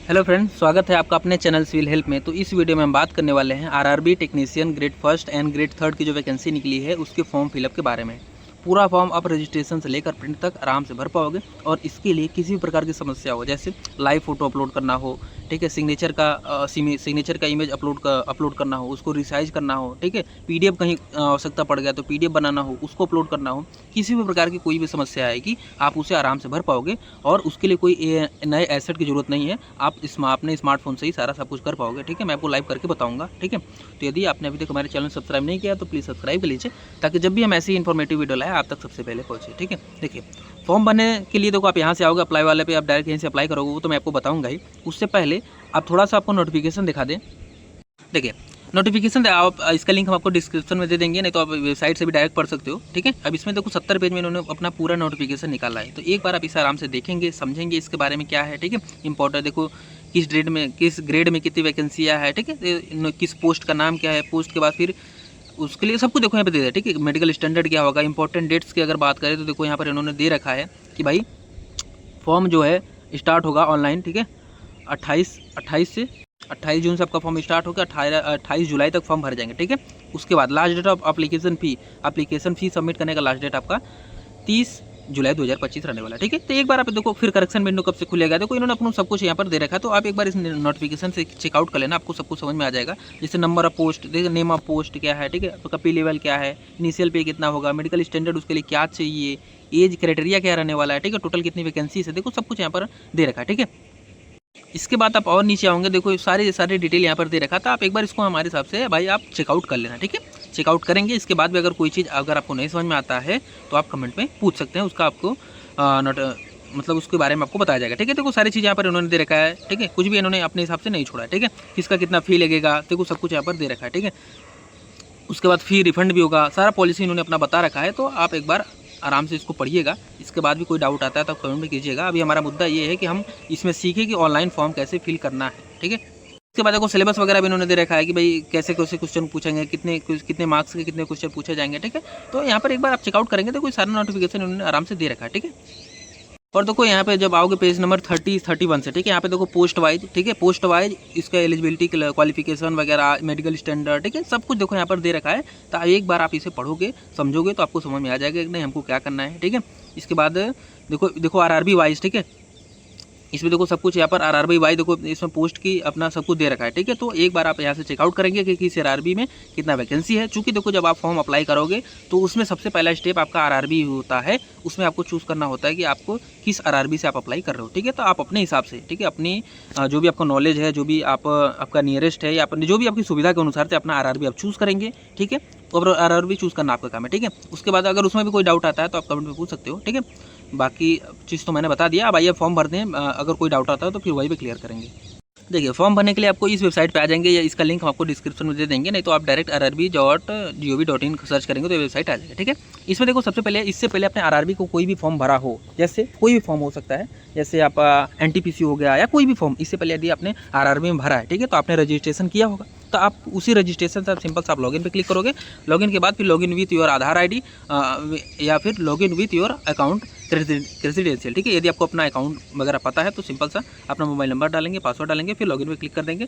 Hello friends, स्वागत है आपका अपने चैनल सिविल हेल्प में। तो इस वीडियो में हम बात करने वाले हैं RRB technician grade first and grade third की जो वैकेंसी निकली है उसके फॉर्म फिलअप के बारे में। पूरा फॉर्म आप रजिस्ट्रेशन से लेकर प्रिंट तक आराम से भर पाओगे और इसके लिए किसी भी प्रकार की समस्या हो, जैसे लाइव फोटो अपलोड करना हो, ठीक है, सिग्नेचर का इमेज अपलोड करना हो, उसको रिसाइज करना हो, ठीक है, पीडीएफ कहीं आवश्यकता पड़ गया तो पीडीएफ बनाना हो, उसको अपलोड करना हो, किसी भी प्रकार की कोई भी समस्या आएगी आप उसे आराम से भर पाओगे और उसके लिए कोई नए एसेट की ज़रूरत नहीं है। आप अपने स्मार्टफोन से ही सारा सब कुछ कर पाओगे, ठीक है। मैं आपको लाइव करके बताऊंगा, ठीक है। तो यदि आपने अभी तक हमारे चैनल सब्सक्राइब नहीं किया तो प्लीज़ सब्सक्राइब कर लीजिए, ताकि जब भी हम ऐसी इन्फॉर्मेटिव वीडियो लाए आप तक सबसे पहले पहुँचे, ठीक है। देखिए, फॉर्म भरने के लिए देखो आप यहाँ से आओगे, अप्लाई वाले पे आप डायरेक्ट यहीं से अप्लाई करोगे, वो तो मैं आपको बताऊंगा ही। उससे पहले आप थोड़ा सा आपको नोटिफिकेशन दिखा दें। देखिए, नोटिफिकेशन आप इसका लिंक हम आपको डिस्क्रिप्शन में दे देंगे, नहीं तो आप वेबसाइट से भी डायरेक्ट पढ़ सकते हो, ठीक है। अब इसमें देखो 70 पेज में इन्होंने अपना पूरा नोटिफिकेशन निकाला है, तो एक बार आप इसे आराम से देखेंगे, समझेंगे इसके बारे में क्या है, ठीक है। इंपॉर्टेंट देखो किस ग्रेड में कितनी वैकेंसियाँ है, ठीक है, किस पोस्ट का नाम क्या है, पोस्ट के बाद फिर उसके लिए सब कुछ देखो यहाँ पे दे दिया, ठीक है। मेडिकल स्टैंडर्ड क्या होगा, इंपॉर्टेंट डेट्स की अगर बात करें तो देखो यहाँ पर इन्होंने दे रखा है कि भाई फॉर्म जो है स्टार्ट होगा ऑनलाइन, ठीक है, 28 जून से आपका फॉर्म स्टार्ट होगा, 28 जुलाई तक फॉर्म भर जाएंगे, ठीक है। उसके बाद last date of application fee submit करने का लास्ट डेट आपका 30 जुलाई 2025 रहने वाला, ठीक है। तो एक बार आप देखो फिर करेक्शन विंडो कब से खुलेगा, देखो इन्होंने अपना सब कुछ यहाँ पर दे रखा है, तो आप एक बार इस नोटिफिकेशन से चेकआउट कर लेना, आपको सब कुछ समझ में आ जाएगा। जैसे नंबर ऑफ पोस्ट, देखिए नेम ऑफ पोस्ट क्या है, ठीक है, तो पे लेवल क्या है, इनिशियल पे कितना होगा, मेडिकल स्टैंडर्ड उसके लिए क्या चाहिए, एज क्राइटेरिया क्या रहने वाला है, ठीक है, टोटल कितनी वैकेंसी है, देखो सब कुछ यहाँ पर दे रखा है, ठीक है। इसके बाद आप और नीचे आओगे, देखो सारे डिटेल यहाँ पर दे रखा था, आप एक बार इसको हमारे हिसाब से भाई आप चेकआउट कर लेना, ठीक है। चेकआउट करेंगे, इसके बाद भी अगर कोई चीज़ अगर आपको नहीं समझ में आता है तो आप कमेंट में पूछ सकते हैं, उसका आपको मतलब उसके बारे में आपको बताया जाएगा, ठीक है। देखो सारी चीज़ यहाँ पर इन्होंने दे रखा है, ठीक है, कुछ भी इन्होंने अपने हिसाब से नहीं छोड़ा है, ठीक है। किसका कितना फ़ी लगेगा, देखो सब कुछ यहाँ पर दे रखा है, ठीक है। उसके बाद फ़ी रिफंड भी होगा, सारा पॉलिसी इन्होंने अपना बता रखा है, तो आप एक बार आराम से इसको पढ़िएगा। इसके बाद भी कोई डाउट आता है तो कमेंट में कीजिएगा। अभी हमारा मुद्दा ये है कि हम इसमें सीखें कि ऑनलाइन फॉर्म कैसे फिल करना है, ठीक है। इसके बाद देखो सिलेबस वगैरह भी इन्होंने दे रखा है कि भाई कैसे कैसे क्वेश्चन पूछेंगे, कितने मार्क्स के कितने क्वेश्चन पूछे जाएंगे, ठीक है। तो यहाँ पर एक बार आप चेकआउट करेंगे तो कोई सारा नोटिफिकेशन इन्होंने आराम से दे रखा है, ठीक है। और देखो यहाँ पे जब आओगे पेज नंबर 31 से, ठीक है, यहाँ पे देखो पोस्ट वाइज, ठीक है, पोस्ट वाइज इसका एलिजिबिलिटी क्वालिफिकेशन वगैरह, मेडिकल स्टैंडर्ड, ठीक है, सब कुछ देखो यहाँ पर दे रखा है। तो एक बार आप इसे पढ़ोगे समझोगे तो आपको समझ में आ जाएगा कि नहीं हमको क्या करना है, ठीक है। इसके बाद देखो आरआरबी वाइज, ठीक है, इसमें देखो सब कुछ यहाँ पर आरआरबी वाई देखो इसमें पोस्ट की अपना सब कुछ दे रखा है, ठीक है। तो एक बार आप यहाँ से चेकआउट करेंगे कि किस आरआरबी में कितना वैकेंसी है। चूँकि देखो जब आप फॉर्म अप्लाई करोगे तो उसमें सबसे पहला स्टेप आपका आरआरबी होता है, उसमें आपको चूज़ करना होता है कि आपको किस आरआरबी से आप अप्लाई कर रहे हो, ठीक है। तो आप अपने हिसाब से, ठीक है, अपनी जो भी आपका नॉलेज है, जो भी आपका नियरेस्ट है या जो भी आपकी सुविधा के अनुसार से अपना आरआरबी आप चूज़ करेंगे, ठीक है। और आरआरबी चूज़ करना आपका काम है, ठीक है। उसके बाद अगर उसमें भी कोई डाउट आता है तो आप कमेंट में पूछ सकते हो, ठीक है। बाकी चीज़ तो मैंने बता दिया। अब आइए फॉर्म भरते हैं, अगर कोई डाउट आता है तो फिर वही भी क्लियर करेंगे। देखिए, फॉर्म भरने के लिए आपको इस वेबसाइट पे आ जाएंगे, या इसका लिंक हम आपको डिस्क्रिप्शन में दे देंगे, नहीं तो आप डायरेक्ट rrb.gov.in सर्च करेंगे तो वेबसाइट आ जाएगा, ठीक है। इसमें देखो सबसे पहले, इससे पहले अपने आरआरबी को कोई भी फॉर्म भरा हो, जैसे कोई भी फॉर्म हो सकता है, जैसे आप एनटीपीसी हो गया या कोई भी फॉर्म, इससे पहले यदि आपने आरआरबी में भरा है, ठीक है, तो आपने रजिस्ट्रेशन किया होगा, तो आप उसी रजिस्ट्रेशन से आप सिंपल से आप लॉगिन पे क्लिक करोगे। लॉगिन के बाद फिर login with your Aadhaar ID या फिर login with your account credential, ठीक है। यदि आपको अपना अकाउंट वगैरह पता है तो सिंपल सा अपना मोबाइल नंबर डालेंगे, पासवर्ड डालेंगे, फिर लॉगिन पे क्लिक कर देंगे।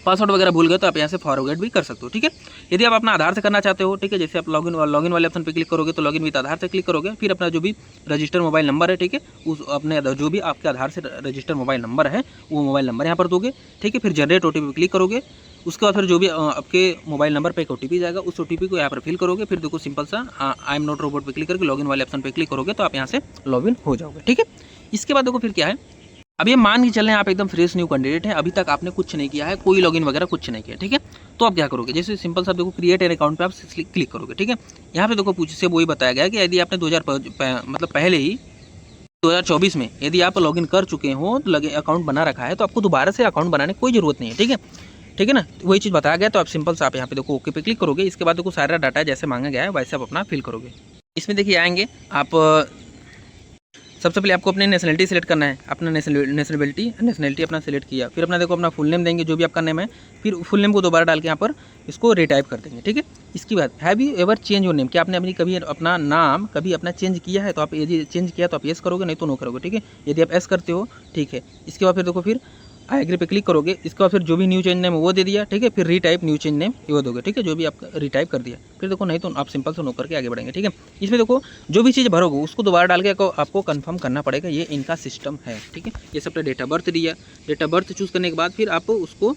पासवर्ड वगैरह भूल गए तो आप यहाँ से फॉरवर्ड भी कर सकते हो, ठीक है। यदि आप अपना आधार से करना चाहते हो, ठीक है, जैसे आप लॉगिन वाले ऑप्शन पे क्लिक करोगे तो लॉगिन विद आधार से क्लिक करोगे, फिर अपना जो भी रजिस्टर मोबाइल नंबर है, ठीक है, उस अपने जो भी आपके आधार से रजिस्टर मोबाइल नंबर है वो मोबाइल नंबर यहाँ पर दोगे, ठीक है। फिर जनरेट ओटीपी पे क्लिक करोगे। उसके बाद फिर जो भी आपके मोबाइल नंबर पे एक ओटीपी जाएगा, उस ओटीपी को यहाँ पर फिल करोगे। फिर देखो सिंपल सा आई एम नॉट रोबोट पे क्लिक करके लॉगिन वाले ऑप्शन पे क्लिक करोगे तो आप यहाँ से लॉगिन हो जाओगे, ठीक है। इसके बाद देखो फिर क्या है, अब ये मान के चल रहे हैं आप एकदम फ्रेश न्यू कैंडिडेट है, अभी तक आपने कुछ नहीं किया है, कोई लॉगिन वगैरह कुछ नहीं किया, ठीक है। तो आप क्या करोगे, जैसे सिंपल सा देखो क्रिएट एन अकाउंट पे आप क्लिक करोगे, ठीक है। यहाँ पे देखो से वही बताया गया कि यदि आपने 2000 मतलब पहले ही 2024 में यदि आप लॉगिन कर चुके हो, तो अकाउंट बना रखा है, तो आपको दोबारा से अकाउंट बनाने की कोई ज़रूरत नहीं है, ठीक है, ठीक है ना। वही चीज़ बताया गया, तो आप सिंपल से आप यहाँ पे देखो ओके पे क्लिक करोगे। इसके बाद देखो सारा डाटा जैसे मांगा गया है वैसे आप अपना फिल करोगे। इसमें देखिए आएंगे आप, सबसे पहले आपको अपनी नेशनलिटी सेलेक्ट करना है, अपना नेशनलिटी अपना सेलेक्ट किया, फिर अपना देखो अपना फुल नेम देंगे, जो भी आपका नेम है, फिर फुल नेम को दोबारा डाल के यहाँ पर इसको रिटाइप कर देंगे, ठीक है। इसके बाद have you ever change your name, क्या आपने कभी अपना नाम कभी अपना चेंज किया है, तो आप यदि चेंज किया तो आप येस करोगे, नहीं तो नो करोगे, ठीक है। यदि आप एस करते हो, ठीक है। इसके बाद फिर देखो फिर आई एग्री पे क्लिक करोगे। इसके बाद फिर जो भी न्यू चेंज नेम वो दे दिया, ठीक है। फिर रीटाइप न्यू चेंज नेम वो दोगे, ठीक है, जो भी आपका रीटाइप कर दिया। फिर देखो नहीं तो आप सिंपल से नो करके आगे बढ़ेंगे, ठीक है। इसमें देखो जो भी चीज़ भरोगे उसको दोबारा डाल के आपको कंफर्म करना पड़ेगा, ये इनका सिस्टम है, ठीक है। ये सब डेट ऑफ बर्थ दिया, डेट ऑफ बर्थ चूज़ करने के बाद फिर आप उसको,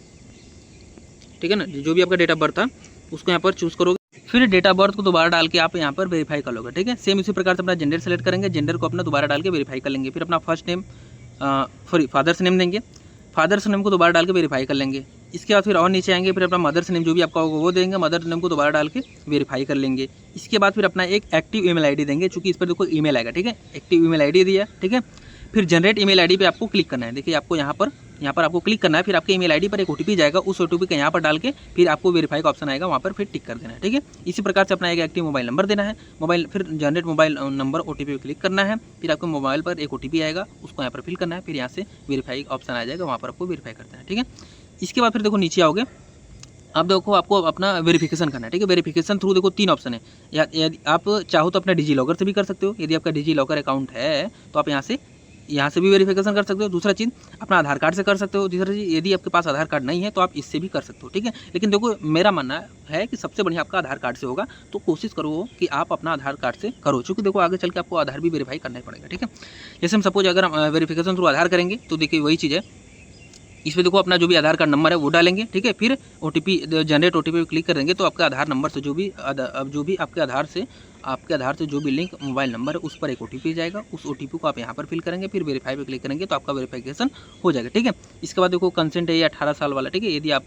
ठीक है ना, जो भी आपका डेट ऑफ बर्थ था उसको यहाँ पर चूज़ करोगे। फिर डेट ऑफ बर्थ को दोबारा डाल के आप यहाँ पर वेरीफाई कर लोगे, ठीक है। सेम इसी प्रकार से अपना जेंडर सेलेक्ट करेंगे, जेंडर को अपना दोबारा डाल के वेरीफाई कर लेंगे। फिर अपना फर्स्ट नेम फादर्स नेम देंगे, फादर्स नेम को दोबारा डाल के वेरीफाई कर लेंगे। इसके बाद फिर और नीचे आएंगे, फिर अपना मदर्स नेम जो भी आपका होगा वो देंगे, मदर्स नेम को दोबारा डाल के वेरीफाई कर लेंगे। इसके बाद फिर अपना एक एक्टिव ईमेल आईडी देंगे, चूँकि इस पर देखो ईमेल आएगा, ठीक है। एक्टिव ईमेल आईडी दिया, ठीक है। फिर जनरेट ईमेल आईडी पे आपको क्लिक करना है। देखिए आपको यहाँ पर आपको क्लिक करना है। फिर आपके ईमेल आईडी पर एक ओटीपी जाएगा, उस ओटीपी का यहाँ पर डाल के फिर आपको वेरीफाई का ऑप्शन आएगा, वहाँ पर फिर टिक कर देना है, ठीक है। इसी प्रकार से अपना एक एक्टिव मोबाइल नंबर देना है, फिर जनरेट मोबाइल नंबर ओटीपी पे क्लिक करना है। फिर आपके मोबाइल पर एक ओटीपी आएगा, उसको यहाँ पर फिल करना है। फिर यहाँ से वेरीफाई का ऑप्शन आ जाएगा, वहाँ पर आपको वेरीफाई करना है, ठीक है। इसके बाद फिर देखो नीचे आओगे, अब देखो आपको अपना वेरिफिकेशन करना है, ठीक है। वेरिफिकेशन थ्रू देखो 3 ऑप्शन है। यदि आप चाहो तो अपने डिजी लॉकर से भी कर सकते हो, यदि आपका डिजी लॉकर अकाउंट है तो आप यहाँ से भी वेरिफिकेशन कर सकते हो। दूसरा चीज़ अपना आधार कार्ड से कर सकते हो। तीसरा चीज़ यदि आपके पास आधार कार्ड नहीं है तो आप इससे भी कर सकते हो, ठीक है। लेकिन देखो मेरा मानना है कि सबसे बढ़िया आपका आधार कार्ड से होगा, तो कोशिश करो कि आप अपना आधार कार्ड से करो, क्योंकि देखो आगे चल के आपको आधार भी वेरीफाई करना ही पड़ेगा, ठीक है। जैसे हम सपोज अगर हम वेरिफिकेशन थ्रू आधार करेंगे तो देखिए वही चीज़ है, इसमें देखो अपना जो भी आधार कार्ड नंबर है वो डालेंगे, ठीक है। फिर ओटीपी जनरेट ओटीपी पे क्लिक करेंगे तो आपके आधार नंबर से जो भी आपके आधार से जो भी लिंक मोबाइल नंबर है उस पर एक ओटीपी जाएगा। उस ओटीपी को आप यहाँ पर फिल करेंगे, फिर वेरीफाई पे क्लिक करेंगे तो आपका वेरिफिकेशन हो जाएगा, ठीक है। इसके बाद देखो कंसेंट है ये 18 साल वाला, ठीक है। यदि आप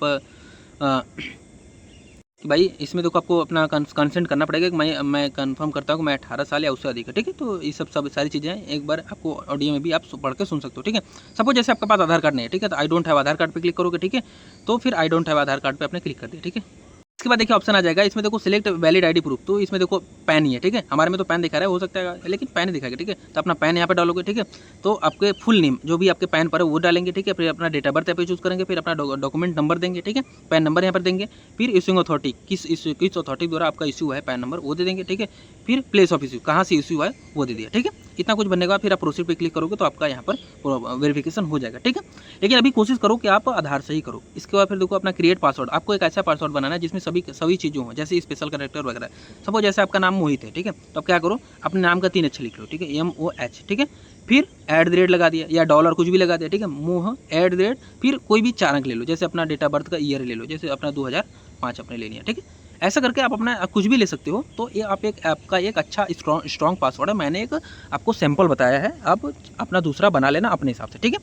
कि भाई इसमें देखो आपको अपना कंसेंट करना पड़ेगा कि मैं कंफर्म करता हूँ कि मैं 18 साल या उससे अधिक है, ठीक है। तो ये सब सारी चीज़ें एक बार आपको ऑडियो में भी आप पढ़ के सुन सकते हो, ठीक है। सपोज जैसे आपके पास आधार कार्ड नहीं है, ठीक है, तो I don't have Aadhaar card पे क्लिक करोगे, ठीक है। तो फिर I don't have Aadhaar card पे आपने क्लिक कर दिया, ठीक है। इसके बाद देखिए ऑप्शन आ जाएगा, इसमें देखो सिलेक्ट वैलिड आईडी प्रूफ, तो इसमें देखो पैन ही है, ठीक है। हमारे में तो पैन दिखा रहा है, हो सकता है लेकिन पैन ही दिखाएगा, ठीक है। तो अपना पैन यहाँ पे डालोगे, ठीक है। तो आपके फुल नेम जो भी आपके पैन पर है वो डालेंगे, ठीक है। फिर अपना डेट ऑफ बर्थ यहाँ पे चूज़ करेंगे, फिर अपना डॉक्यूमेंट नंबर देंगे, ठीक है। पैन नंबर यहाँ पर देंगे, फिर इश्यूइंग अथॉरिटी किस अथॉरिटी द्वारा आपका इश्यू है पैन नंबर वो दे देंगे, ठीक है। फिर प्लेस ऑफ इश्यू कहाँ से इश्यू है वो दे दिया, ठीक है। इतना कुछ बनने के बाद फिर आप प्रोसीड पे क्लिक करोगे तो आपका यहाँ पर वेरिफिकेशन हो जाएगा, ठीक है। लेकिन अभी कोशिश करो कि आप आधार से ही करो। इसके बाद फिर देखो अपना क्रिएट पासवर्ड, आपको एक ऐसा पासवर्ड बनाना है जिसमें सभी चीज़ों हो, जैसे स्पेशल कैरेक्टर वगैरह। सपोज जैसे आपका नाम मोहित है, ठीक है। तो आप क्या करो अपने नाम का 3 अक्षर लिख लो, ठीक है, MOH, ठीक है। फिर @ लगा दिया या डॉलर कुछ भी लगा दिया, ठीक है। मोह @ फिर कोई भी 4 अंक ले लो, जैसे अपना डेट ऑफ बर्थ का ईयर ले लो, जैसे अपना 2005 अपने ले लिया, ठीक है। ऐसा करके आप अपना कुछ भी ले सकते हो। तो ये आपका एक अच्छा स्ट्रॉन्ग पासवर्ड है। मैंने एक आपको सैंपल बताया है, आप अपना दूसरा बना लेना अपने हिसाब से, ठीक है।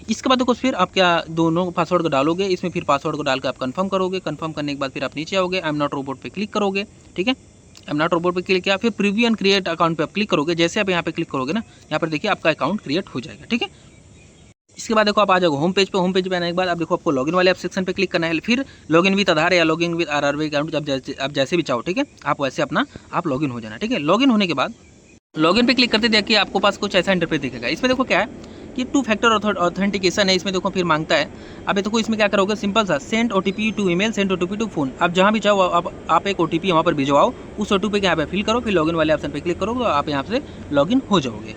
इसके बाद देखो फिर आप क्या दोनों पासवर्ड को डालोगे, इसमें फिर पासवर्ड को डाल के आप कंफर्म करोगे। कंफर्म करने के बाद फिर आप नीचे आओगे, आई एम नॉट रोबोट पे क्लिक करोगे, ठीक है। आई एम नॉट रोबोट पे क्लिक किया, फिर प्रीव्यू एंड क्रिएट अकाउंट पे आप क्लिक करोगे। जैसे आप यहाँ पे क्लिक करोगे ना, यहाँ पर देखिए आपका अकाउंट क्रिएट हो जाएगा, ठीक है। इसके बाद देखो आप आ जाओगे होम पेज पे आने के बाद आप देखो आपको लॉगिन वाले सेक्शन पे क्लिक करना है। फिर लॉगिन विद आधार या लॉगिन विद RRB अकाउंट आप जैसे भी चाहो, ठीक है। आप वैसे अपना आप लॉगिन हो जाना, ठीक है। लॉगिन होने के बाद लॉगिन पे क्लिक करते देखिए आपको पास कुछ ऐसा इंटरफेस दिखेगा। इसमें देखो क्या है कि 2 फैक्टर ऑथेंटिकेशन है। इसमें देखो फिर मांगता है, अब देखो इसमें क्या करोगे, सिंपल सा send OTP to email, send OTP to phone. आप जहाँ भी चाहो आप एक OTP वहाँ पर भिजवाओ, उस OTP के यहाँ पे फिल करो, फिर लॉगिन वाले ऑप्शन पे क्लिक करोगे तो आप यहाँ से लॉगिन हो जाओगे।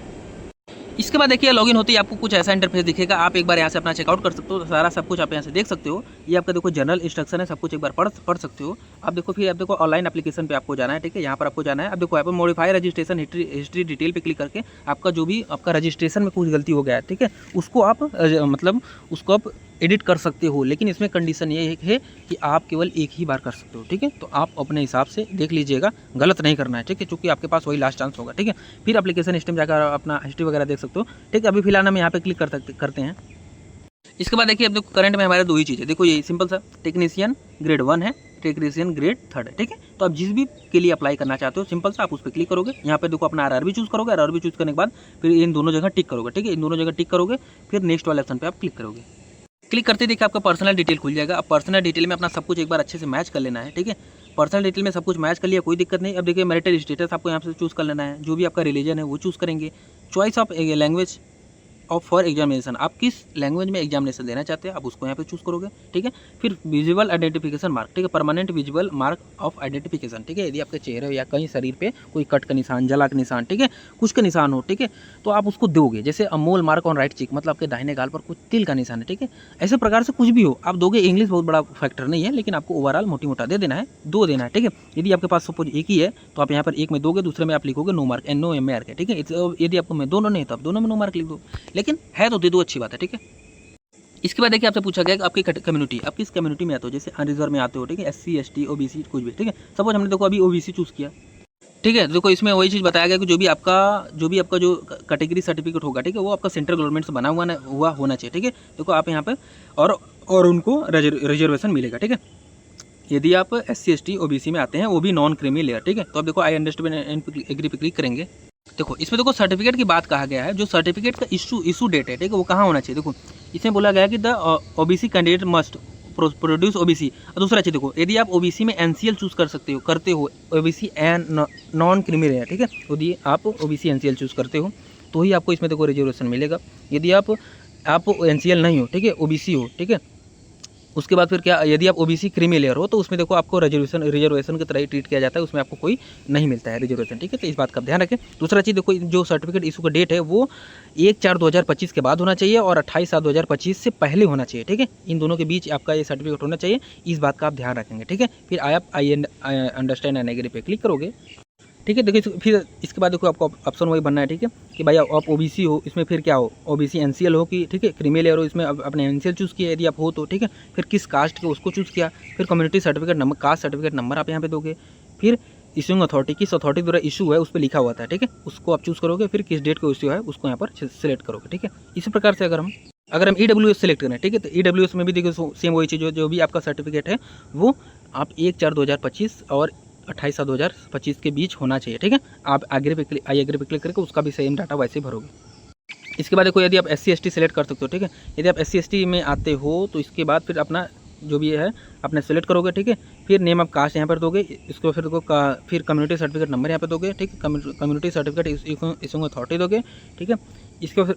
इसके बाद देखिए लॉगिन होते ही आपको कुछ ऐसा इंटरफेस दिखेगा। आप एक बार यहाँ से अपना चेकआउट कर सकते हो, सारा सब कुछ आप यहाँ से देख सकते हो। ये आपका देखो जनरल इंस्ट्रक्शन है, सब कुछ एक बार पढ़ सकते हो। आप देखो फिर आप देखो ऑनलाइन एप्लीकेशन पे आपको जाना है, ठीक है। यहाँ पर आपको जाना है, अब देखो यहाँ पर मॉडिफाई रजिस्ट्रेशन हिस्ट्री डिटेल पे क्लिक करके आपका जो भी आपका रजिस्ट्रेशन में कुछ गलती हो गया है, ठीक है, उसको आप एडिट कर सकते हो। लेकिन इसमें कंडीशन ये है कि आप केवल एक ही बार कर सकते हो, ठीक है। तो आप अपने हिसाब से देख लीजिएगा, गलत नहीं करना है, ठीक है, क्योंकि आपके पास वही लास्ट चांस होगा, ठीक है। फिर एप्लीकेशन हिस्ट्री में जाकर अपना हिस्ट्री वगैरह देख सकते हो, ठीक है। अभी फिलहाल हम यहाँ पे क्लिक करते हैं। इसके बाद देखिए अब देखो करंट में हमारे 2 ही चीज़ें, देखो ये सिंपल सा टेक्नीशियन ग्रेड 1 है, टेक्नीशियन ग्रेड 3 है, ठीक है। तो आप जिस भी के लिए अप्लाई करना चाहते हो सिंपल सा आप उस पर क्लिक करोगे। यहाँ पे देखो अपना RRB चूज़ करोगे, RRB चूज़ करने के बाद फिर इन दोनों जगह टिक करोगे, ठीक है। इन दोनों जगह टिक करोगे, फिर नेक्स्ट वाले ऑप्शन पे आप क्लिक करोगे। क्लिक करते देखिए आपका पर्सनल डिटेल खुल जाएगा। अब पर्सनल डिटेल में अपना सब कुछ एक बार अच्छे से मैच कर लेना है, ठीक है। पर्सनल डिटेल में सब कुछ मैच कर लिया, कोई दिक्कत नहीं। अब देखिए मैरिटल स्टेटस आपको यहाँ से चूज़ कर लेना है, जो भी आपका रिलीजन है वो चूज़ करेंगे। Choice of language of for examination, आप किस लैंग्वेज में एग्जामिनेशन देना चाहते हैं आप उसको यहाँ पे चूज़ करोगे, ठीक है। फिर विजुअल आइडेंटिफिकेशन मार्क, ठीक है, permanent visual mark of identification, ठीक है, यदि आपके चेहरे या कहीं शरीर पे कोई कट का निशान, जला का निशान, ठीक है, कुछ का निशान हो, ठीक है, तो आप उसको दोगे। जैसे अमोल मार्क ऑन राइट चीक, मतलब आपके दाहिने गाल पर कुछ तिल का निशान है, ठीक है, ऐसे प्रकार से कुछ भी हो आप दोगे। इंग्लिश बहुत बड़ा फैक्टर नहीं है, लेकिन आपको ओवरऑल मोटी मोटा दे देना है, 2 देना है, ठीक है। यदि आपके पास सपोज एक ही है तो आप यहाँ पर एक में दोगे, दूसरे में आप लिखोगे नो मार्क, NOMARK है, ठीक है। यदि आपको में दोनों नहीं तो आप दोनों में नो मार्क लिख दो, लेकिन है तो दे दो, अच्छी बात है, ठीक है। इसके बाद देखिए आपसे पूछा गया कि आपकी कम्युनिटी, आप किस कम्युनिटी में आते हो, जैसे अनरिजर्व में आते हो, ठीक है, SC ST OBC कुछ भी, ठीक है। सपोज हमने देखो अभी OBC चूज़ किया, ठीक है, देखो इसमें वही चीज़ बताया गया कि जो भी आपका जो कैटेगरी सर्टिफिकेट होगा, ठीक है, वो आपका सेंट्रल गवर्नमेंट से बना हुआ होना चाहिए, ठीक है। देखो आप यहाँ पे और उनको रिजर्वेशन मिलेगा, ठीक है। यदि आप SC ST OBC में आते हैं, वो भी नॉन क्रीमी लेयर, ठीक है। तो अब देखो आई अंडरस्टैंड एंड एग्री पे क्लिक करेंगे। देखो इसमें देखो सर्टिफिकेट की बात कहा गया है, जो सर्टिफिकेट का इशू डेट है, ठीक है, वो कहाँ होना चाहिए। देखो इसमें बोला गया है कि the OBC candidate must produce OBC। दूसरा चीज़ देखो, यदि आप OBC में NCL चूज़ करते हो OBC and non creamy layer, ठीक है, यदि आप OBC NCL चूज़ करते हो तो ही आपको इसमें देखो रिजर्वेशन मिलेगा। यदि आप NCL नहीं हो, ठीक है, OBC हो, ठीक है, उसके बाद फिर क्या, यदि आप OBC क्रीमी लेयर हो तो उसमें देखो आपको रिजर्वेशन की तरह ही ट्रीट किया जाता है, उसमें आपको कोई नहीं मिलता है रिजर्वेशन, ठीक है। तो इस बात का ध्यान रखें। दूसरा चीज़ देखो, जो सर्टिफिकेट इशू का डेट है वो 1/4/2025 के बाद होना चाहिए और 28/7/2025 से पहले होना चाहिए, ठीक है। इन दोनों के बीच आपका ये सर्टिफिकेट होना चाहिए, इस बात का आप ध्यान रखेंगे, ठीक है। फिर आप आई अंडरस्टैंड एंड एग्री पे क्लिक करोगे, ठीक है। देखिए फिर इसके बाद देखो आपको ऑप्शन वही बनना है, ठीक है, कि भाई आप OBC हो, इसमें फिर क्या हो, OBC NCL हो कि, ठीक है, क्रीमी लेयर हो, इसमें अपने NCL चूज़ किया यदि आप हो तो, ठीक है। फिर किस कास्ट के उसको चूज़ किया, फिर community certificate number, caste certificate number आप यहाँ पे दोगे। फिर इशूइंग अथॉरिटी, किस अथॉरिटी द्वारा इशू है उस पर लिखा हुआ था, ठीक है, उसको आप चूज़ करोगे। फिर किस डेट को इशू है उसको यहाँ पर सिलेक्ट करोगे, ठीक है। इसी प्रकार से अगर हम EWS सेलेक्ट करें, ठीक है, तो EWS में भी देखो सेम वही चीज़, जो भी आपका सर्टिफिकेट है वो आप 1/4/2025 और 28/7/2025 के बीच होना चाहिए, ठीक है। आप आगे पे आई एग्री पे क्लिक करके उसका भी सेम डाटा वैसे भरोगे। इसके बाद देखो यदि आप SC ST सेलेक्ट कर सकते हो, ठीक है। यदि आप SC ST में आते हो तो इसके बाद फिर अपना जो भी है अपने सेलेक्ट करोगे, ठीक है। फिर नेम ऑफ कास्ट यहाँ पर दोगे, इसको फिर फिर कम्युनिटी सर्टिफिकेट नंबर यहाँ पे दोगे, ठीक है। कम्युनिटी सर्टिफिकेट इशूइंग अथॉरिटी दोगे, ठीक है।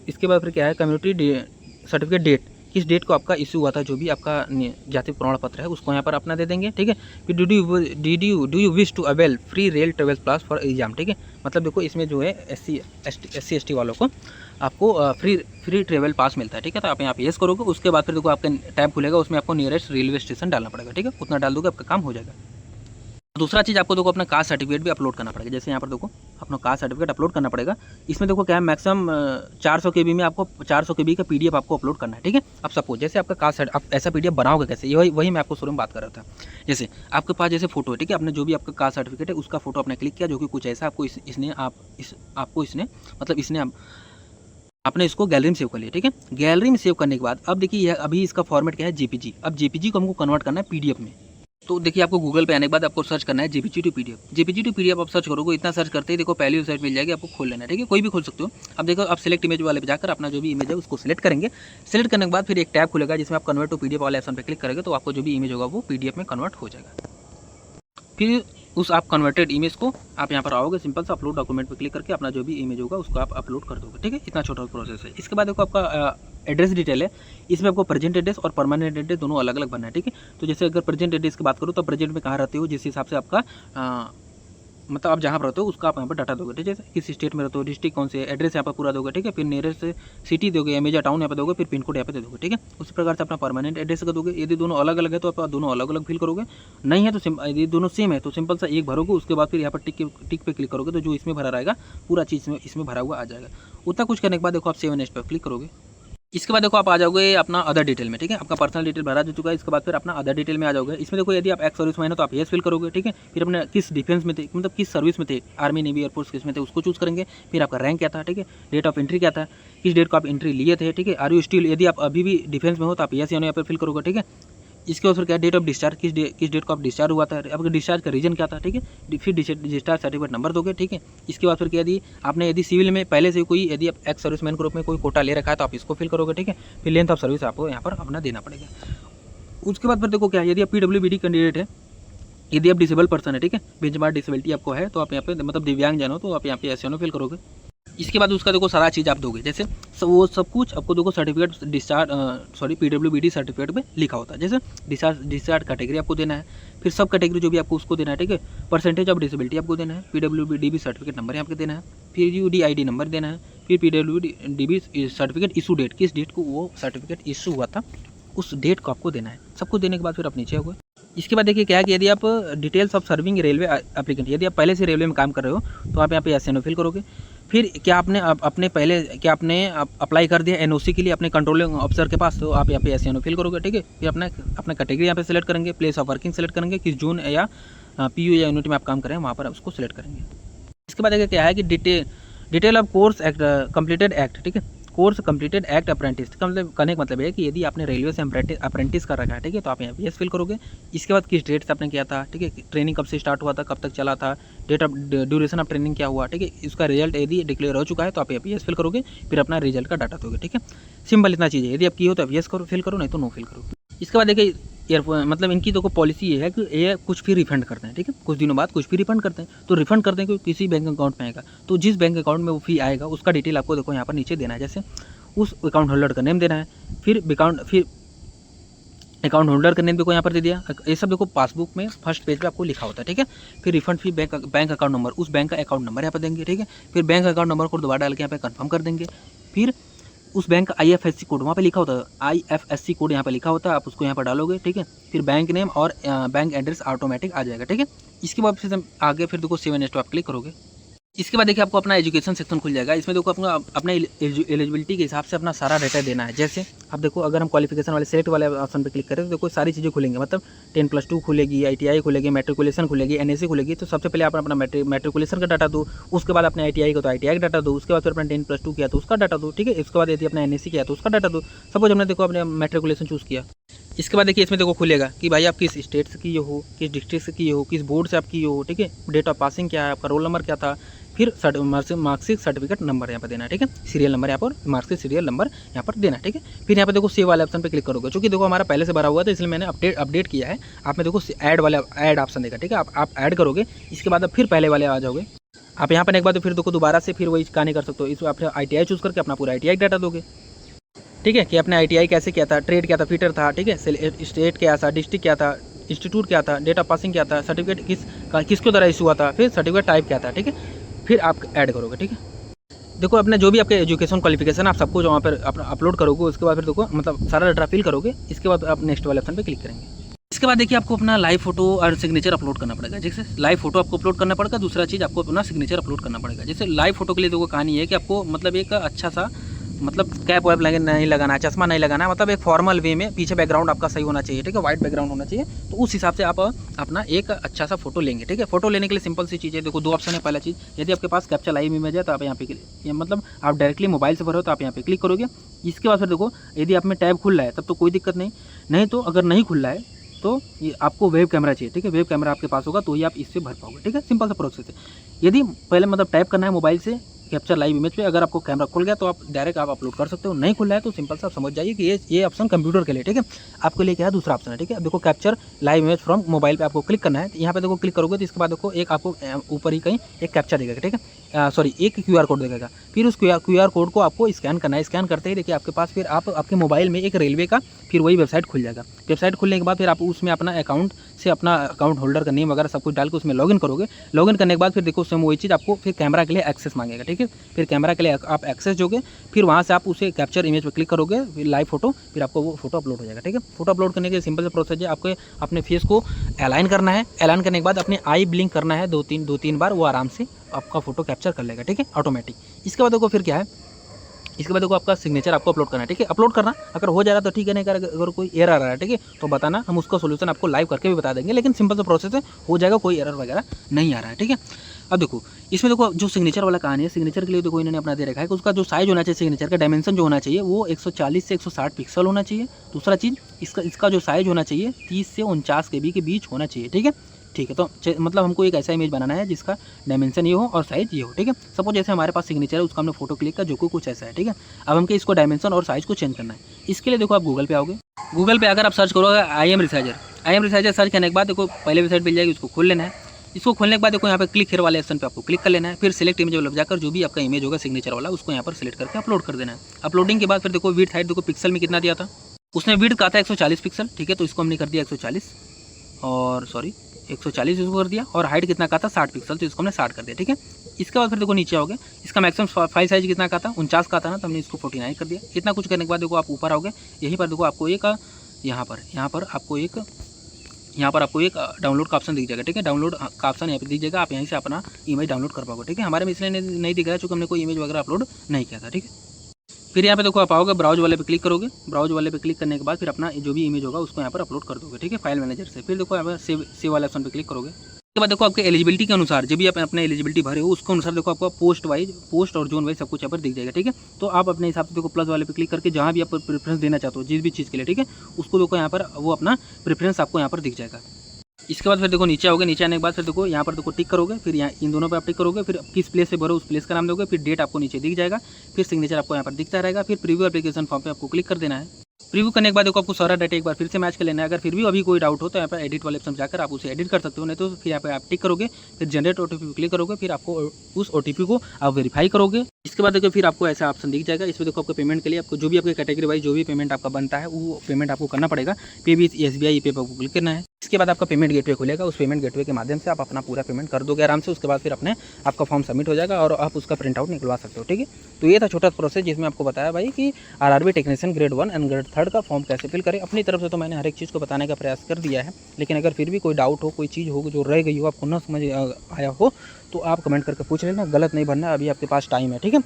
इसके बाद फिर क्या है, कम्युनिटी सर्टिफिकेट डेट, किस डेट को आपका इशू हुआ था, जो भी आपका जाति प्रमाण पत्र है उसको यहाँ पर अपना दे देंगे, ठीक है। फिर do you wish to avail free rail travel pass for exam, ठीक है। मतलब देखो इसमें जो है SC ST वालों को आपको फ्री ट्रेवल पास मिलता है, ठीक है। तो आप यहाँ पे येस करोगे, उसके बाद फिर देखो आपका टैब खुलेगा, उसमें आपको नियरेस्ट रेलवे स्टेशन डालना पड़ेगा, ठीक है। उतना डाल दोगे आपका काम हो जाएगा। दूसरा चीज़ आपको देखो अपना कास्ट सर्टिफिकेट भी अपलोड करना पड़ेगा। जैसे यहाँ पर देखो अपना कास्ट सर्टिफिकेट अपलोड करना पड़ेगा। इसमें देखो क्या है, मैक्सिमम 400 KB में आपको 400 KB का PDF आपको अपलोड करना है, ठीक है। अब सपोज जैसे आपका कास्ट आप ऐसा PDF बनाओगे कैसे, ये वही मैं आपको शुरू में बात कर रहा था। जैसे आपके पास जैसे फोटो है, ठीक है, आपने जो भी आपका कास्ट सर्टिफिकेट है उसका फोटो आपने क्लिक किया, जो कि कुछ ऐसा आपको आपने इसको गैलरी में सेव कर लिया, ठीक है। गैलरी में सेव करने के बाद अब देखिए अभी इसका फॉर्मेट क्या है, JPG। अब JPG को हमको कन्वर्ट करना है PDF में। तो देखिए आपको गूगल पे आने के बाद आपको सर्च करना है JPG to PDF आप सर्च करोगे, इतना सर्च करते ही देखो पहली वेबसाइट मिल जाएगी, आपको खोल लेना है, ठीक है, कोई भी खोल सकते हो। अब देखो आप सिलेक्ट इमेज वाले पे जाकर अपना जो भी इमेज है उसको सिलेक्ट करेंगे। सिलेक्ट करने के बाद फिर एक टैब खुलेगा जिसमें आप कन्वर्ट टू PDF वाले ऑप्शन पे क्लिक करेंगे, तो आपको जो भी इमेज होगा वो PDF में कन्वर्ट हो जाएगा। फिर उस आप कन्वर्टेड इमेज को आप यहाँ पर आओगे, सिंपल सा अपलोड डॉक्यूमेंट पे क्लिक करके अपना जो भी इमेज होगा उसको आप अपलोड कर दोगे, ठीक है। इतना छोटा प्रोसेस है। इसके बाद देखो आपका एड्रेस डिटेल है, इसमें आपको प्रेजेंट एड्रेस और परमानेंट एड्रेस दोनों अलग अलग बनना है, ठीक है। तो जैसे अगर प्रेजेंट एड्रेस की बात करूँ तो प्रेजेंट में कहाँ रहते हो, जिस हिसाब से आपका मतलब आप जहाँ पर रहते हो उसका आप यहाँ पर डाटा दोगे, ठीक है। किस स्टेट में रहते हो, डिस्ट्रिक्ट कौन से, एड्रेस यहाँ पर पूरा दोगे, ठीक है। फिर नियरेस्ट सिटी दोगे, मेजर टाउन यहाँ पर दोगे, फिर पिन कोड यहाँ पे दोगे, ठीक है। उसी प्रकार से अपना परमानेंट एड्रेस का दोगे। यदि दोनों अलग अलग है तो आप दोनों अलग अलग फिल करोगे, नहीं है तो यदि दोनों सेम है तो सिंपल सा एक भरोगे। उसके बाद फिर यहाँ पर टिक पे क्लिक करोगे तो जो इसमें भरा रहेगा पूरा चीज़ इसमें भरा हुआ आ जाएगा। उतना कुछ करने के बाद देखो आप सेव नेक्स्ट पर क्लिक करोगे। इसके बाद देखो आप आ जाओगे अपना अदर डिटेल में, ठीक है। आपका पर्सनल डिटेल भरा जा चुका है। इसके बाद फिर अपना अदर डिटेल में आ जाओगे। इसमें देखो यदि आप एक्स सर्विस मैन हो तो आप येस फिल करोगे, ठीक है। फिर अपने किस डिफेंस में थे, मतलब किस सर्विस में थे, आर्मी नेवी एयरफोर्स किस में थे उसको चूज़ करेंगे। फिर आपका रैंक क्या था, ठीक है, डेट ऑफ एंट्री क्या था, किस डेट को आप एंट्री लिए थे, ठीक है। आर यू स्टिल, यदि आप अभी भी डिफेंस में हो तो आप येस या नो यहाँ पर फिल करोगे, ठीक है। इसके बाद फिर क्या, डेट ऑफ डिस्चार्ज, किस डेट को आप डिस्चार्ज हुआ था, आपका डिस्चार्ज का रीजन क्या था, ठीक है। फिर डिस्चार्ज सर्टिफिकेट नंबर दोगे, ठीक है। इसके बाद फिर क्या, यदि सिविल में पहले से कोई, यदि आप एक्स सर्विसमैन ग्रुप में कोई कोटा ले रखा है तो आप इसको फिल करोगे, ठीक है। फिर लेंथ ऑफ सर्विस आपको यहाँ पर अपना देना पड़ेगा। उसके बाद फिर देखो क्या, यदि आप PWBD कैंडिडेट है, यदि आप डिसेबल पर्सन है, ठीक है, बेंचमार्क डिसेबिलिटी आपको है तो आप यहाँ पे मतलब दिव्यांग जन हो तो आप यहाँ पे ऐसे फिल करोगे। इसके बाद उसका देखो सारा चीज़ आप दोगे, जैसे वो सब कुछ आपको देखो सर्टिफिकेट डिस्चार्ज PWBD सर्टिफिकेट पे लिखा होता है। जैसे डिस्चार्ज कैटेगरी आपको देना है, फिर सब कैटेगरी जो भी आपको उसको देना है, ठीक है। परसेंटेज ऑफ डिसेबिलिटी आपको देना है, PWBD सर्टिफिकेट नंबर यहाँ पे देना है, फिर UDID नंबर देना है, फिर PWBD सर्टिफिकेट इशू डेट, किस डेट को वो सर्टिफिकेट इशू हुआ था उस डेट को आपको देना है। सब कुछ देने के बाद फिर आप नीचे आओगे। इसके बाद देखिए क्या है कि यदि आप details of serving railway applicant, यदि आप पहले से रेलवे में काम कर रहे हो तो आप यहाँ पे SNO फिल करोगे। फिर क्या आपने अपने पहले क्या आपने अप्लाई कर दिया NOC के लिए अपने कंट्रोलिंग ऑफिसर के पास, तो आप यहाँ पे SNO फिल करोगे, ठीक है। फिर अपना कैटेगरी यहाँ पे सेलेक्ट करेंगे, प्लेस ऑफ वर्किंग सेलेक्ट करेंगे, किस जोन या PU या यूनिट में आप काम करें वहाँ पर उसको सेलेक्ट करेंगे। इसके बाद देखिए क्या है कि detail of course act completed act, ठीक है। कोर्स कंप्लीटेड एक्ट अप्रेंटिस का मतलब करने का मतलब है कि यदि आपने रेलवे से अप्रेंटिस कर रखा है, ठीक है, तो आप यहाँ पे फिल करोगे। इसके बाद किस डेट से आपने किया था, ठीक है, ट्रेनिंग कब से स्टार्ट हुआ था, कब तक चला था, date of duration of training क्या हुआ, ठीक है। इसका रिजल्ट यदि डिक्लेयर हो चुका है तो आप यहाँ पे फिल करोगे, फिर अपना रिजल्ट का डाटा दोगे, ठीक है। सिंपल इतना चीज़ है। यदि आप किए हो तो आप करो, फिल करो, नहीं तो नो फिल करो। इसके बाद देखिए मतलब इनकी तो पॉलिसी ये है कि ये कुछ भी रिफंड करते हैं, ठीक है। कुछ दिनों बाद कुछ भी रिफंड करते हैं, तो रिफंड करते हैं कि किसी बैंक अकाउंट में आएगा, तो जिस बैंक अकाउंट में वो फी आएगा उसका डिटेल आपको देखो यहाँ पर नीचे देना है। जैसे उस अकाउंट होल्डर का नेम देना है, फिर अकाउंट होल्डर का नेम देखो यहाँ पर दे दिया। ये सब देखो पासबुक में फर्स्ट पेज पे आपको लिखा होता है, ठीक है। फिर रिफंड फी बैंक अकाउंट नंबर, उस बैंक का अकाउंट नंबर यहाँ पर देंगे, ठीक है। फिर बैंक अकाउंट नंबर को दोबारा डाल के यहाँ पे कंफर्म कर देंगे। फिर उस बैंक का IFSC कोड वहाँ पे लिखा होता है, IFSC कोड यहाँ पे लिखा होता है, आप उसको यहाँ पर डालोगे, ठीक है। फिर बैंक नेम और बैंक एड्रेस ऑटोमेटिक आ जाएगा, ठीक है। इसके बाद फिर आगे फिर देखो सेव नेक्स्ट आप क्लिक करोगे। इसके बाद देखिए आपको अपना एजुकेशन सेक्शन खुल जाएगा। इसमें देखो अपना एलिजिबिलिटी के हिसाब से अपना सारा डाटा देना है। जैसे आप देखो अगर हम क्वालिफिकेशन वाले सेलेक्ट वाले ऑप्शन पे क्लिक करें तो देखो सारी चीज़ें खुलेंगे, मतलब 10+2 खुलेगी, ITI खुलेगी, मैट्रिकुलेशन खुलेगी, NSC खुलेगी। तो सबसे पहले आप अपना मैट्रिकुलेशन का डाटा दो, उसके बाद अपने ITI का तो ITI का डाटा दो, उसके बाद फिर अपना 10+2 किया तो उसका डाटा दो, ठीक है। इसके बाद यदि अपना NSC किया तो उसका डाटा दो। सपोज हमने देखो अपने मैट्रिकुलेशन चूज़ किया, इसके बाद देखिए इसमें देखो खुलेगा कि भाई आप किस स्टेट से किए हो, किस डिस्ट्रिक्ट से किए हो, किस बोर्ड से आप किए हो, ठीक है। डेट ऑफ पासिंग क्या है, आपका रोल नंबर क्या था, फिर मार्कशीट सर्टिफिकेट नंबर यहाँ पर देना है, ठीक है। सीरियल नंबर यहाँ पर मार्कशीट सीरियल नंबर यहाँ पर देना है, ठीक है। फिर यहाँ पे देखो सेव वाले ऑप्शन पे क्लिक करोगे, क्योंकि देखो हमारा पहले से भरा हुआ था इसलिए मैंने अपडेट किया है। आप में देखो ऐड ऑप्शन देगा, ठीक है। आप ऐड करोगे, इसके बाद फिर पहले वाले आ जाओगे। आप यहाँ पर एक बार तो फिर देखो दोबारा से फिर वही कहानी कर सकते हो। इसमें आप ITI चूज़ करके अपना पूरा ITI डाटा दोगे, ठीक है, कि अपने ITI कैसे किया था, ट्रेड क्या था, फीटर था, ठीक है, स्टेट क्या था, डिस्ट्रिक्ट क्या था, इंस्टीट्यूट क्या था, डेट ऑफ पासिंग क्या था, सर्टिफिकेट किसके द्वारा इशू हुआ था, फिर सर्टिफिकेट टाइप क्या था, ठीक है। फिर आप ऐड करोगे, ठीक है। देखो अपने जो भी आपके एजुकेशन क्वालिफिकेशन आप सबको वहाँ पर अपना अपलोड करोगे, उसके बाद फिर देखो मतलब सारा डाटा फिल करोगे। इसके बाद आप नेक्स्ट वाले ऑप्शन पे क्लिक करेंगे। इसके बाद देखिए आपको अपना लाइव फोटो और सिग्नेचर अपलोड करना पड़ेगा। जैसे लाइव फोटो आपको अपलोड करना पड़ेगा, दूसरा चीज़ आपको अपना सिग्नेचर अपलोड करना पड़ेगा। जैसे लाइव फोटो के लिए देखो कहानी है कि आपको मतलब एक अच्छा सा मतलब कैप वैप नहीं लगाना है, चश्मा नहीं लगाना है, मतलब एक फॉर्मल वे में पीछे बैकग्राउंड आपका सही होना चाहिए, ठीक है, वाइट बैकग्राउंड होना चाहिए। तो उस हिसाब से आप अपना एक अच्छा सा फोटो लेंगे, ठीक है। फोटो लेने के लिए सिंपल सी चीज़ है, देखो 2 ऑप्शन है। पहला चीज़, यदि आपके पास कैप्चर लाइव इमेज है तो आप यहाँ पे मतलब आप डायरेक्टली मोबाइल से भरो तो आप यहाँ पे क्लिक करोगे। इसके बाद फिर देखो यदि आप में टैब खुल रहा है तब तो कोई दिक्कत नहीं तो अगर नहीं खुल रहा है तो ये आपको वेब कैमरा चाहिए, ठीक है। वेब कैमरा आपके पास होगा तो ही आप इससे भर पाओगे, ठीक है। सिंपल सा प्रोसेस है। यदि पहले मतलब टाइप करना है मोबाइल से कैप्चर लाइव इमेज पे, अगर आपको कैमरा खुल गया तो आप डायरेक्ट आप अपलोड कर सकते हो, नहीं खुल रहा है तो सिंपल सा आप समझ जाइए कि ये ऑप्शन कंप्यूटर के लिए, ठीक है। आपके लिए क्या है, दूसरा ऑप्शन है, ठीक है। देखो capture live image from mobile पे आपको क्लिक करना है। यहाँ पे देखो क्लिक करोगे तो इसके बाद देखो एक आपको ऊपर ही कहीं एक कैप्चर देगा, ठीक है, सॉरी एक QR कोड देगा। फिर उस QR कोड को आपको स्कैन करना है। स्कैन करते ही देखिए आपके पास फिर आपके मोबाइल में एक रेलवे का फिर वही वेबसाइट खुल जाएगा। वेबसाइट खुलने के बाद फिर आप उसमें अपना अकाउंट से अपना अकाउंट होल्डर का नेम वगैरह सब कुछ डाल के उसमें लॉगिन करोगे। लॉगिन करने के बाद फिर देखो सेम वही चीज़ आपको फिर कैमरा के लिए एक्सेस मांगेगा, ठीक है। फिर कैमरा के लिए आप एक्सेस दोगे, फिर वहाँ से आप उसे कैप्चर इमेज पर क्लिक करोगे, फिर लाइव फोटो, फिर आपको वो फोटो अपलोड हो जाएगा, ठीक है। फोटो अपलोड करने के सिंपल से प्रोसेस है, आपको अपने फेस को अलाइन करना है। अलाइन करने के बाद अपने आई ब्लिंक करना है दो तीन बार, वो आराम से आपका फोटो कैप्चर कर लेगा, ठीक है, ऑटोमेटिक। इसके बाद देखो फिर क्या है, इसके बाद देखो आपका सिग्नेचर आपको अपलोड करना है, ठीक है। अपलोड करना अगर हो जा रहा है तो ठीक है, नहीं अगर कोई एरर आ रहा है, ठीक है, तो बताना, हम उसका सोल्यूशन आपको लाइव करके भी बता देंगे। लेकिन सिंपल सा प्रोसेस है, हो जाएगा, कोई एरर वगैरह नहीं आ रहा है, ठीक है। अब देखो इसमें देखो जो सिग्नेचर वाला कहानी है, सिग्नेचर के लिए देखो इन्होंने अपना दे रखा है कि उसका जो साइज होना चाहिए, सिग्नेचर का डायमेंशन जो होना चाहिए वो 140 से 160 पिक्सल होना चाहिए। दूसरा चीज़ इसका जो साइज होना चाहिए 30 से 49 KB के बीच होना चाहिए, ठीक है। ठीक है, तो मतलब हमको एक ऐसा इमेज बनाना है जिसका डायमेंशन ये हो और साइज ये हो, ठीक है। सपोज जैसे हमारे पास सिग्नेचर है, उसका हमने फोटो क्लिक किया जो कि कुछ ऐसा है, ठीक है। अब हमको इसको डायमेंशन और साइज को चेंज करना है। इसके लिए देखो आप गूगल पे आओगे। गूगल पे अगर आप सर्च करोगे IM रिसाइजर सर्च करने के बाद देखो पहले वेबसाइट मिल जाएगी, उसको खोल लेना है। इसको खोलने के बाद देखो यहाँ पे क्लिक हेयर वाले ऑप्शन पे आपको क्लिक कर लेना है। फिर सिलेक्ट इमेज वाला जाकर जो भी आपका इमेज होगा सिग्नेचर वाला उसको यहाँ पर सिलेक्ट करके अपलोड कर देना है। अपलोडिंग के बाद फिर देखो विड्थ हाइट देखो पिक्सल में कितना दिया था, उसने विड्थ कहा था 140 पिक्सल, ठीक है। तो इसको हमने कर दिया 140 और 140 इसको कर दिया, और हाइट कितना कहा था 60 पिक्सल, तो इसको हमने 60 कर दिया, ठीक है। इसके बाद फिर देखो नीचे आओगे, इसका मैक्सिमम फाइल साइज कितना कहा था 49 का था ना, तो हमने इसको 49 कर दिया। इतना कुछ करने के बाद देखो आप ऊपर आओगे, यहीं पर देखो आपको एक यहाँ पर आपको एक डाउनलोड का ऑप्शन दिख जाएगा, ठीक है। डाउनलोड का ऑप्शन यहाँ पे दिख जाएगा, आप यहीं से अपना इमेज डाउनलोड कर पाओगे, ठीक है। हमारे में इसलिए नहीं दिख रहा है क्योंकि हमने कोई इमेज वगैरह अपलोड नहीं किया था, ठीक है। फिर यहाँ पे देखो आप आओगे, ब्राउज वाले पे क्लिक करोगे। ब्राउज वाले पे क्लिक करने के बाद फिर अपना जो भी इमेज होगा उसको यहाँ पर अपलोड कर दोगे, ठीक है, फाइल मैनेजर से। फिर देखो यहाँ पर सेव वाले ऑप्शन पे क्लिक करोगे। उसके बाद देखो आपके एलिजिबिलिटी के अनुसार जब भी आप अपने एलिजिबिलिटी भरे हो उसके अनुसार देखो आपको पोस्ट और जोन वाइज सब कुछ यहाँ पर दिख जाएगा, ठीक है। तो आप अपने हिसाब से देखो प्लस वाले पे क्लिक करके जहाँ भी आप प्रेफरेंस देना चाहते हो जिस भी चीज़ के लिए, ठीक है, उसको देखो यहाँ पर वो अपना प्रेफरेंस आपको यहाँ पर दिख जाएगा। इसके बाद फिर देखो नीचे आओगे, नीचे आने के बाद फिर देखो यहाँ पर देखो टिक करोगे, फिर यहाँ इन दोनों पे आप टिक करोगे, फिर किस प्लेस से भरो उस प्लेस का नाम दोगे, फिर डेट आपको नीचे दिख जाएगा, फिर सिग्नेचर आपको यहाँ पर दिखता रहेगा। फिर प्रीव्यू एप्लीकेशन फॉर्म पे आपको क्लिक कर देना है। प्रीव्यू करने के बाद देखो आपको सारा डाटा एक बार फिर से मैच कर लेना है। अगर फिर भी अभी कोई डाउट हो तो यहाँ पर एडिट वाले ऑप्शन जाकर आप उसे एडिट कर सकते हो, नहीं तो फिर यहाँ पे आप टिक करोगे, फिर जनरेट ओटीपी क्लिक करोगे, फिर आपको उस ओटीपी को आप वेरीफाई करोगे। इसके बाद देखो फिर आपको ऐसा ऑप्शन दिख जाएगा। इसमें देखो आपको पेमेंट के लिए आपको जो भी आपके कैटेगरी वाइज जो भी पेमेंट आपका बनता है वो पेमेंट आपको करना पड़ेगा। पे विथ SBI पे आपको क्लिक करना है। इसके बाद आपका पेमेंट गेटवे खुलेगा, उस पेमेंट गेटवे के माध्यम से आप अपना पूरा पेमेंट कर दोगे आराम से। उसके बाद फिर अपने आपका फॉर्म सबमिट हो जाएगा और आप उसका प्रिंट आउट निकलवा सकते हो, ठीक है। तो ये था छोटा प्रोसेस जिसमें आपको बताया भाई कि RRB technician grade 1 and grade 3 का फॉर्म कैसे फिल करें। अपनी तरफ से तो मैंने हर एक चीज़ को बताने का प्रयास कर दिया है, लेकिन अगर फिर भी कोई डाउट हो, कोई चीज़ हो जो रह गई हो, आपको न समझ आया हो तो आप कमेंट करके पूछ लेना, गलत नहीं भरना, अभी आपके पास टाइम है, ठीक है।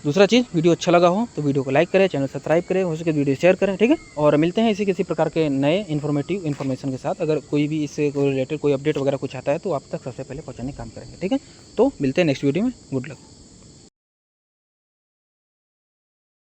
दूसरा चीज़, वीडियो अच्छा लगा हो तो वीडियो को लाइक करें, चैनल सब्सक्राइब करें, हो सके वीडियो शेयर करें, ठीक है। और मिलते हैं इसी किसी प्रकार के नए इन्फॉर्मेटिव इन्फॉर्मेशन के साथ। अगर कोई भी इससे रिलेटेड कोई अपडेट वगैरह कुछ आता है तो आप तक सबसे पहले पहुंचाने का काम करेंगे, ठीक है। तो मिलते हैं नेक्स्ट वीडियो में। Good luck.